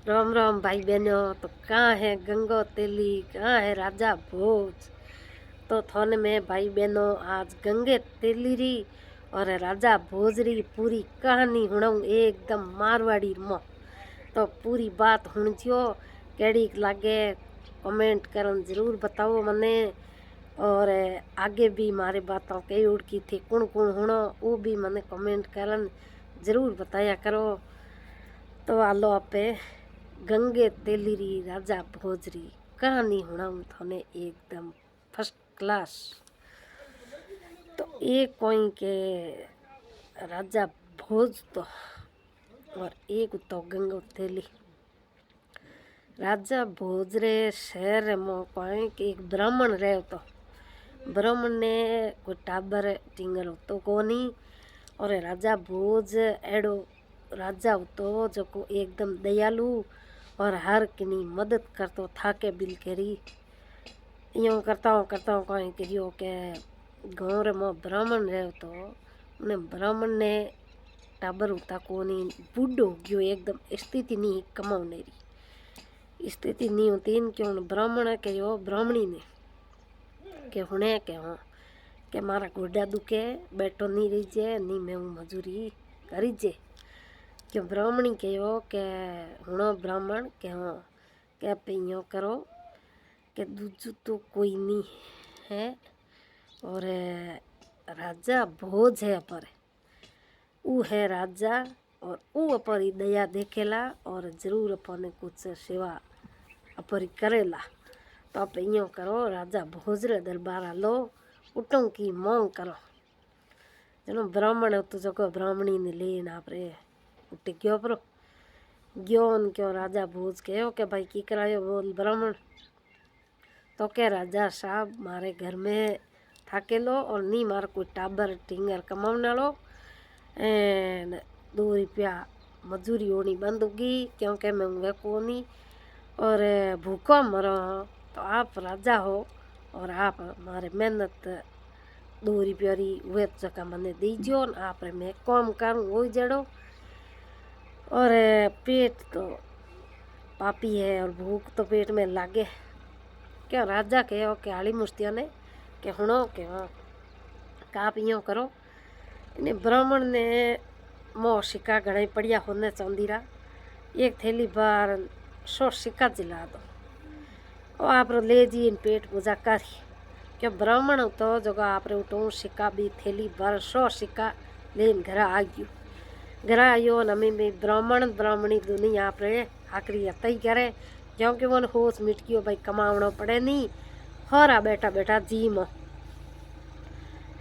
राम राम भाई बहनों। तो कहाँ है गंगो तेली, कहाँ है राजा भोज। तो थोने में भाई बहनों आज गंगे तेली री और राजा भोज री पूरी कहानी सुनाऊं एकदम मारवाड़ी में। तो पूरी बात सुनजियो, केड़ी लागे कमेंट करन जरूर बताओ मने। और आगे भी मारे बातों कई उड़की थी कुण कुण सुनो वो भी मने कमेंट करन जरूर बताया करो। तो आलो आपे गंगे तेलीरी राजा भोजरी कहानी सुनाऊं थाने एकदम फर्स्ट क्लास। तो एक कोई के राजा भोज तो और एक तो गंगो तेली। राजा भोज रे शहर में कोई के एक ब्राह्मण रहे तो ब्राह्मण ने कोई टाबर टिंगर तो कोनी। और राजा भोज एडो राजा तो जो को एकदम दयालु और हर किनी मदद करतो थाके बिल करी। यूँ करता हूँ कहीं करियो के गाँव रे में ब्राह्मण रहे तो उन्हें ब्राह्मण ने टाबर होता कोनी बूढ़ो हो गयो एकदम स्थिति नहीं कमाने री स्थिति नहीं होती क्यों ब्राह्मण कहो ब्राह्मणी ने के हुणे के हो के मारा गोडा दुखे बैठो नहीं रही जे नहीं मैं मजूरी करी जे क्यों ब्राह्मणी कहो के हुणो ब्राह्मण के हो के पे करो के दूजू तो कोई नहीं है। और राजा भोज है पर ऊ है राजा और ऊ अपनी दया देखेला और जरूर अपने कुछ सेवा अपनी करेला। तो आप यूँ करो राजा भोज रे दरबार लो उठों की मांग करो जनो ब्राह्मण तो जो ब्राह्मणी ने लेन आप उठ गयो पर गयो क्यों राजा भोज कहो के भाई की करायो बोल ब्राह्मण। तो क्या राजा साहब मारे घर में थाकेलो और नहीं मार कोई टाबर टिंगर कमाने लो एन 2 रुपया मजूरी होनी बंद होगी क्योंकि मैं वे को नहीं और भूखा मरो। तो आप राजा हो और आप मारे मेहनत 2 रुपया री वे जगह मैंने दीजियो आप मैं काम करूँ वो जड़ो। और पेट तो पापी है और भूख तो पेट में लागे क्या राजा कहो के आली मुस्तिया ने के हुणो के आप यूँ करो इन्हें ब्राह्मण ने मोह सिक्का घड़े पड़िया होने चांदीरा एक थैली बार 100 सिक्का जिला दो और आप ले जी इन पेट पूजा करी क्या ब्राह्मण तो जो आप उठो सिक्का भी थैली भर 100 सिक्का लेन घर आ गयो। घर आयो न में ब्राह्मण ब्राह्मणी दुनिया आप आखिरी तय करे क्योंकि वो होश मिट गयो भाई कमावना पड़े नहीं हरा बैठा बैठा जी में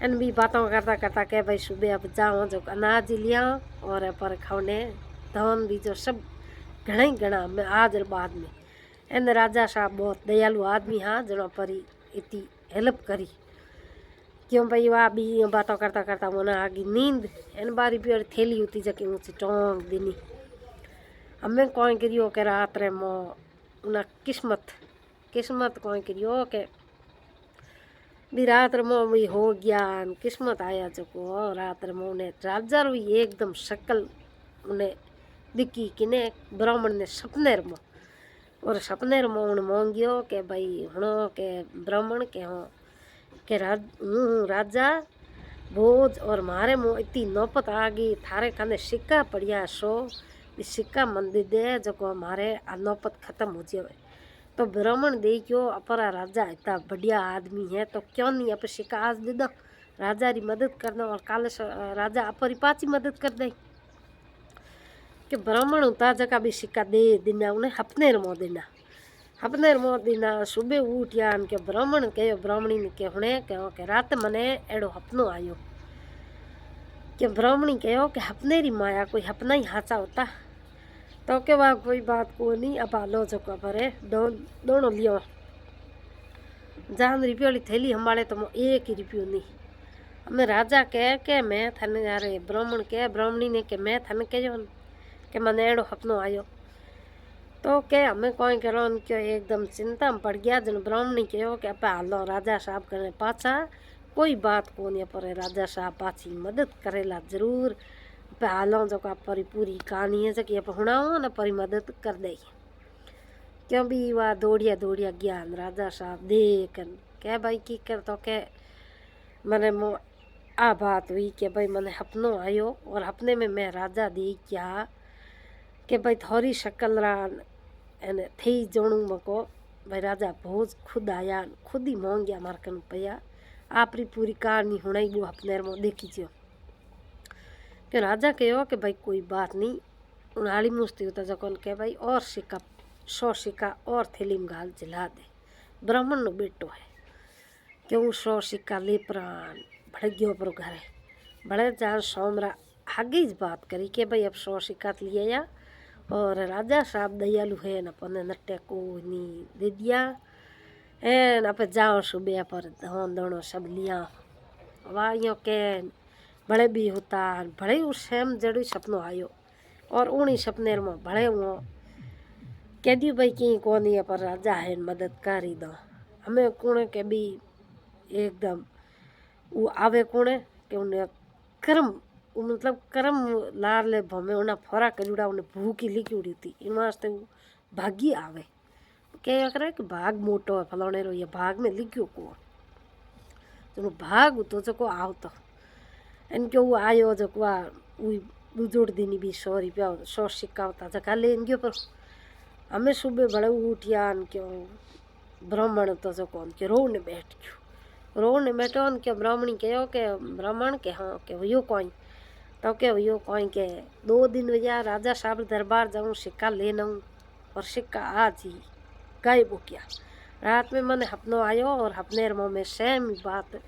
एन भी बातों करता करता के भाई सुबह अब जाओ जो अनाज लिया और पर खाने धन भी जो सब घना मैं आज बाद में एन राजा साहब बहुत दयालु आदमी हाँ जनो परी इतनी हेल्प करी क्यों भाई वह भी बातों करता करता वो आगे नींद एन बारी भी थैली होती जके ऊँची टोंग दिनी हमें कौन करियो के रात रे मो उना किस्मत कौन करियो के भी रात रे भी हो गया किस्मत आया जो रात रे उन्हें राजा री एकदम शकल उन्हें दिखी किने ब्राह्मण ने सपने रे और सपने रे उन्हें मांगियो के भाई हणो के ब्राह्मण के हो के राजा भोज और मारे मुँह इतनी नौपत आ गई थारे खाने सिक्का पड़िया सो सिक्का मंदिर दे जो हमारे नौपत खत्म हो जाए। तो ब्राह्मण देखियो अपरा राजा इतना बढ़िया आदमी है तो क्यों नहीं आप सिक्का आज दे दो राजा री मदद करना और काले राजा अपरी पाची मदद कर दे कि ब्राह्मण होता जगह भी सिक्का दे देना उन्हें हपनेर मो देना सुबह उठिया के ब्राह्मण कहो ब्राह्मणी ने हुणे कहो के रात मने एड़ो हपनो आयो कि ब्राह्मणी कहो कि हपने री माया कोई हपना ही हाचा होता तो के बाद कोई बात को नहीं अब आलो जो परे दोनों लियो जान रुपये वाली थैली हमारे तो एक ही रुपयो नहीं हमें राजा कह के मैं थने यारे ब्राह्मण के ब्राह्मणी ने के मैं थने कहो के मने एड़ो हपनो आयो तो के हमें कौन करो क्यों एकदम चिंता में पड़ गया जन ब्राह्मणी कहो कि आप हालो राजा साहब करे पाछा कोई बात को नहीं पर राजा साहब पाछी मदद करेला जरूर आप हालों जो आप परी पूरी कहानी है कि आप हुणाओ न परी मदद कर दे। क्यों भी वह दौड़िया दौड़िया ज्ञान राजा साहब देख कह भाई की कर तो के मैंने मो आ बात हुई कि भाई मैंने अपनो आयो और अपने में मैं राजा दे क्या कि भाई थोड़ी शक्ल रान एने थी जोणू मको भाई राजा भोज खुद आया खुद ही मोंग गया मार कन पया आपरी पूरी कहानी हुणाई वो अपने में देखी जो कि राजा कहो कि भाई कोई बात नहीं उनाली मुस्ती होता जकोन के भाई और सिक्का 100 सिक्का और थैली में घाल जला दे। ब्राह्मण नो बेटो है क्यों 100 सिक्का ले प्राण भड़ गयो पर घरे बड़े जान सोमरा आगे ही बात करी कि भाई अब 100 सिक्का लिए या और राजा साहब दयालु है न अपने नट्टे को नहीं दे दिया एन आप जाओ सुबह पर धन दोनों सब लिया वाइयों के भले भी होता भले उस सेम जड़ी सपनों आयो और उन्हीं सपने में भले वो कह दी भाई कि कौन है पर राजा है मदद करी दो हमें कौन के भी एकदम वो आवे कौन कि उन्हें कर्म मतलब कर्म लार ले भमे उन्हें फरा करूड़ा उन्हें भूखी लिखी उड़ी थी इन वास्ते वो भागी आवे क्या करे कि भाग मोटो है फलाने रो ये भाग में लिखियो को जो भाग तो जो को आओ तो इनके वो आयो जो को वो जोड़ देनी भी 100 रुपया 100 सिक्का होता जगह ले इनके पर हमें सुबह बड़े उठिया क्यों ब्राह्मण तो जो कौन के रोने बैठ गयो रोने बैठो के ब्राह्मणी कहो के ब्राह्मण के हाँ के यो कोई तो के यो कोई के 2 दिन भैया राजा साहब दरबार जाऊँ सिक्का ले आऊँ और सिक्का आज ही गायब हो गया रात में मैंने अपनो आयो और अपने मुँह में सेम बात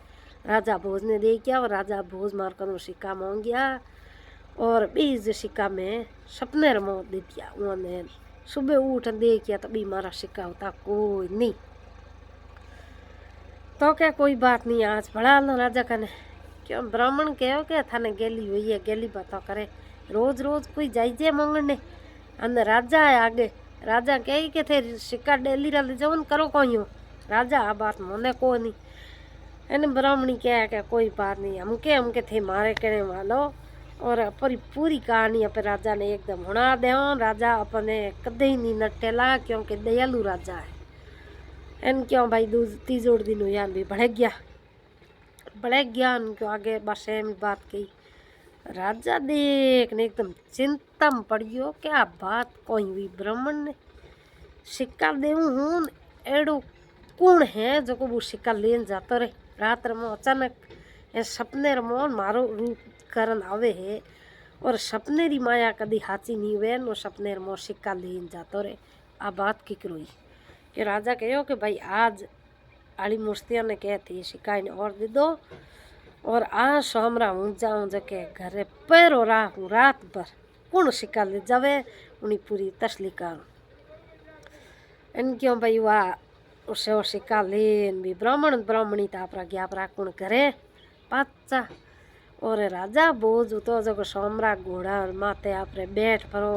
राजा भोज ने दे किया और राजा भोज मार कर सिक्का मांग गया और बीज सिक्का में सपने मुँह दे दिया उन्होंने सुबह उठ दे किया तो भी मारा सिक्का होता कोई नहीं तो क्या कोई बात नहीं आज बड़ा लो राजा कने क्यों ब्राह्मण कहो क्या थाने गेली हुई है गेली बातों करे रोज रोज कोई जाइजे मंगने अंदर राजा है आगे राजा कही के थे सिक्का डेली रा ले जाओ करो कोई हो राजा आ बात मोने को नहीं एने ब्राह्मणी क्या कि कोई बात नहीं हमके थे मारे कहने वालो और अपनी पूरी कहानी अपन राजा ने एकदम हुणा दे राजा अपने कदे ही नहीं नटेला क्योंकि दयालु राजा है एन क्यों भाई तीजोड़ दिन हुआ भी बढ़ गया उनको आगे बस एम बात कही राजा देख ने एकदम चिंता में पड़ गयो क्या बात कोई हुई ब्राह्मण ने सिक्का देऊ हूँ एड़ो कौन है जो को वो सिक्का लेन जाता रहे रात में अचानक ए सपने रमो मारो रूप करन आवे है और सपने री माया कदी हाची नहीं हुए नो सपने रमो सिक्का लेन जातो रे आ बात की करोई कि राजा कहो कि भाई आज आली मुस्तिया ने कहती सिक्का ने और दे दो और आज सोमरा हूँ जाऊँ जके घरे पैरो राहूँ रात भर कौन सिक्का ले जावे उन्हीं पूरी तसली करूँ इन क्यों भाई वाह उसे वो सिक्का लेन भी ब्राह्मणी तापरा गया परा कौन करे पाचा और राजा बोझ तो जो सोमरा घोड़ा माथे आपरे बैठ परो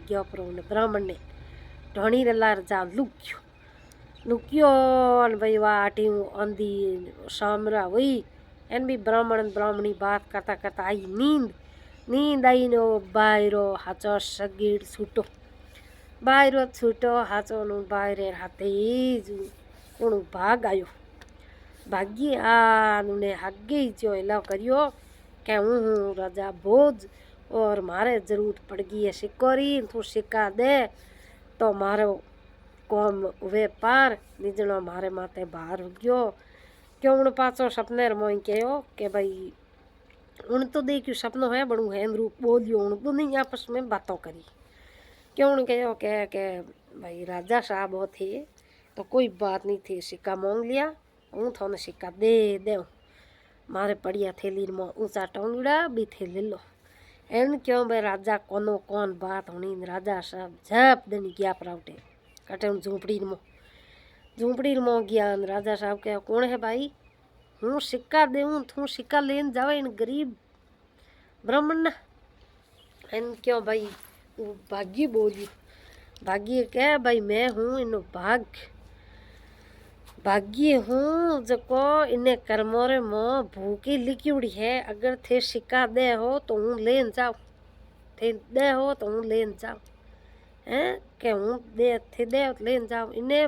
गयो परो ब्राह्मण ने ढोणी रला जा लुक्यो भाई वाह आटी आंधी सोमरा हुई एन भी ब्राह्मणी बात करता करता आई नींद आई नो बायरो हाचो सगीड़ छूटो बायरो छूटो हाचो नु बायरे हाथे कोण भाग आयो भागी आने आगे जो एलो करियो के हूँ राजा भोज और मारे जरूरत पड़ गई है सिक्कोरी तू सिक्का दे तो मारो कौम वे पार निजनो मारे माथे बाहर हो गयो क्यों उन पाचो सपने मोई कहो के भाई उन तो देखियो सपनो है बड़ू है रूप बोलियो उन तो नहीं आपस में बातों करी क्यों उन कहो के भाई राजा साहब हो थे तो कोई बात नहीं थी सिक्का मांग लिया हूँ थोने सिक्का दे दे मारे पड़िया थैली में ऊंचा टोंगड़ा भी थे ले लो एन क्यों भाई राजा कोनो कौन बात होनी राजा साहब झप देनी गया पराउटे कटे झूंपड़ी में गया राजा साहब क्या कौन है भाई हूँ सिक्का देऊँ तू सिक्का लेन जावे इन गरीब ब्राह्मण ना इन क्यों भाई वो भागी बोली भागी क्या भाई मैं हूँ इन भाग्य हूँ जको इन्हें कर्मोरे मो भूखी लिखी उड़ी है अगर थे सिक्का दे हो तो हूँ लेन जाओ એ દે હો તો હું લઈને જાઉં, હે કે હું દેથી દે લઈને જાઉં. એને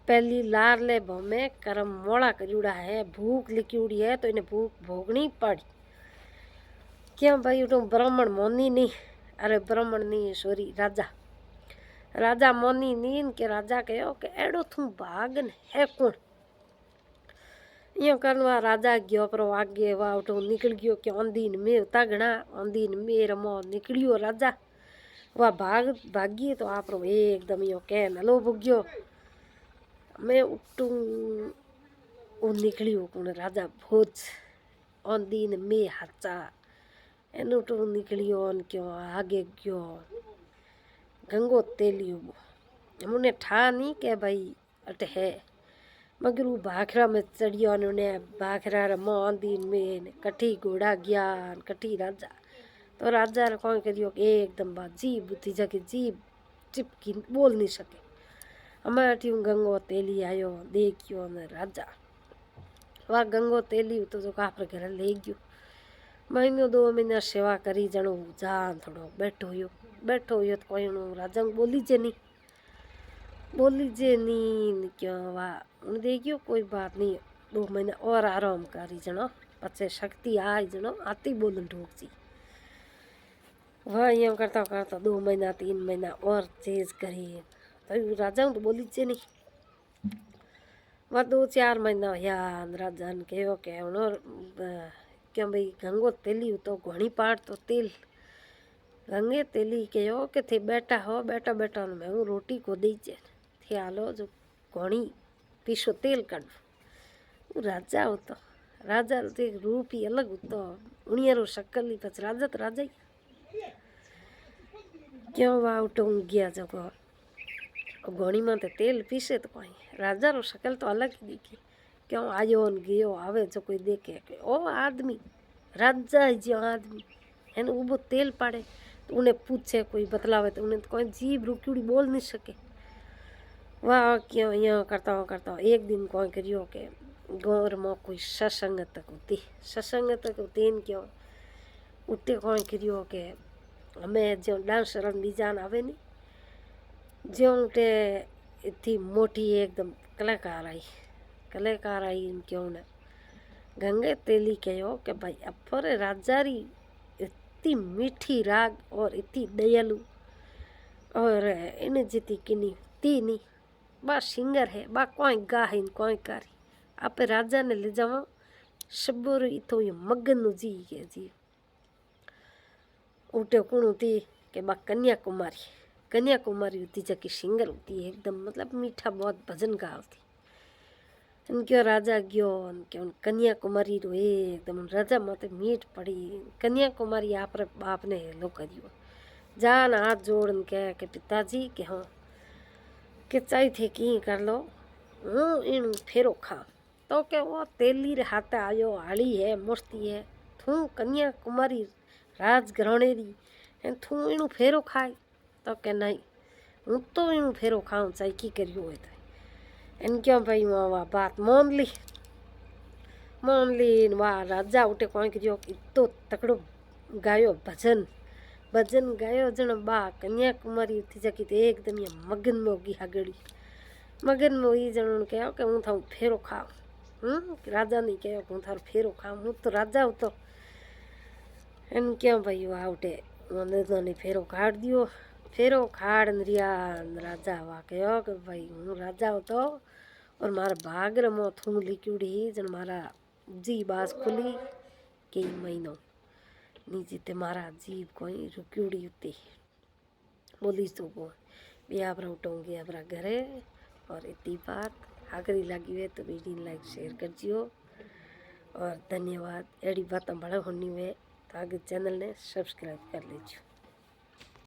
પહેલી લાર લે ભમે કરમ મોડા કર્યુડા હે, ભૂખ લીક્યુડી હે તો એને ભૂખ ભોગણી પડી. ક્યાં ભાઈ તો બ્રાહ્મણ મોની નહીં, અરે બ્રાહ્મણ નહીં સોરી રાજા મોની નહીં કે રાજા કહ્યો કે એડો થું ભાગ ને હે કોણ. અહીંયા કરવા રાજા ગયો પર વાગે વા ઉઠો નીકળી ગયો કે ઓંદીને મેં તગણા ઓંદીને મેં રમો નીકળ્યો રાજા વા ભાગીએ તો આપણો એકદમ અહીંયા કે નલો ભૂગ્યો મેં ઉઠું નીકળ્યું કોણ રાજા ભોજ ઓંદીને મેં હાચા એનું ઉઠું નીકળ્યો ને કયો આગે ગયો ગંગો તેલિયું મને ઠા નહીં કે ભાઈ અટ હે मगर वो भाखरा में चढ़ियो ने भाखरा रमो आंदी में कठी घोड़ा गया कठी राजा तो राजा ने कौन करियो कि एकदम बात जीभ बुद्धि जाके जीभ चिपकी बोल नहीं सके हमारे अठी गंगो तेली आयो देखियो ने राजा वह गंगो तेली तो जो कापर घर ले गयो महीनो 2 महीना सेवा करी जणो जान थोड़ो बैठो हो तो कोई राजा बोली जे नी क्यों वाह उन देखियो कोई बात नहीं 2 महीना और आराम करी जनो पचे शक्ति आई जनो आती बोलन ढूक जी वह ये करता 2 महीना 3 महीना और चेज करी तो राजा तो बोली जे नहीं वह 2-4 महीना या राजा ने कहो के क्या भाई गंगो तेली तो घणी पाट तो तेल गंगे तेली कहो के थे बैठा हो बैठा मैं हूँ रोटी को दीजे थे आलो जो घणी पीसो तेल काढ राजा होतो राजा तो एक रूप ही अलग होतो उणियारो शक्ल ही पछ राजा तो राजा ही क्यों वाह उठो गया जगो घोड़ी में तो तेल पीसे तो कोई राजा रो शक्ल तो अलग ही दिखी क्यों आयो न गयो आवे जो कोई देखे कि ओ आदमी राजा ही जो आदमी है ना वो तेल पाड़े तो उन्हें पूछे कोई बतलावे तो उन्हें तो कोई जीभ रुक्यूड़ी बोल नहीं सके वाह क्यों यहाँ करता हूँ एक दिन कौन करियो के गौर में कोई सत्संग तक होती क्यों उठे कौन करियो के हमें जो डांसर बीजान आवे नहीं जो उठे इतनी मोटी एकदम कलाकार आई क्यों न गंगे तेली कहो कि भाई अपर राजारी इतनी मीठी राग और इतनी दयालु और इन जीती किनी ती नहीं बा सिंगर है बा कोई गा है कोई कारी आप राजा ने ले जावा शब्बोर इतो ये मगन जी के जी उठे कुणु थी कि बा कन्याकुमारी होती जबकि सिंगर होती है एकदम मतलब मीठा बहुत भजन गावती क्यों राजा गयो क्यों कन्याकुमारी रो एकदम राजा माते मीठ पड़ी कन्याकुमारी आप बाप ने हेलो करियो जान हाथ जोड़ के पिताजी के हाँ के चाही थे की कर लो हूँ इन फेरो खा तो के वो तेली रे हाथे आयो हाली है मूर्ति है थू कन्याकुमारी राजघराणेरी थू इन फेरो खाए तो के नहीं हूँ तो इन फेरो खाऊं चाहे की करियो है इन क्यों भाई वाह बात मान ली वाह राजा उठे कौन करियो इतो तकड़ो गायो भजन गायो जन बा कन्याकुमारी थी जकी तो एकदम ये मगन में होगी हगड़ी मगन में ही जन कहो कि हूँ थारू फेरो खाऊं राजा नहीं कहो हूँ थारू फेरो खाऊं हूँ तो राजा हूँ तो इन क्यों भाई वाह उठे नहीं फेरो काट दियो फेरो खाड़ रिया राजा वाह कहो कि भाई हूँ राजा हूँ तो और मारा भाग रमो थू लिक्यूड़ी जन मारा जी बास खुली कई महीनों नीचे ते मारा जीव कोई रुक्यूड़ी उती बोली तो को बे आप उठोंगे अपना घरे और इतनी बात आखिरी लगी हुए तो वीडियो लाइक शेयर कर जियो और धन्यवाद एड़ी बात बड़ा होनी हुए तो आगे चैनल ने सब्सक्राइब कर लीजिए।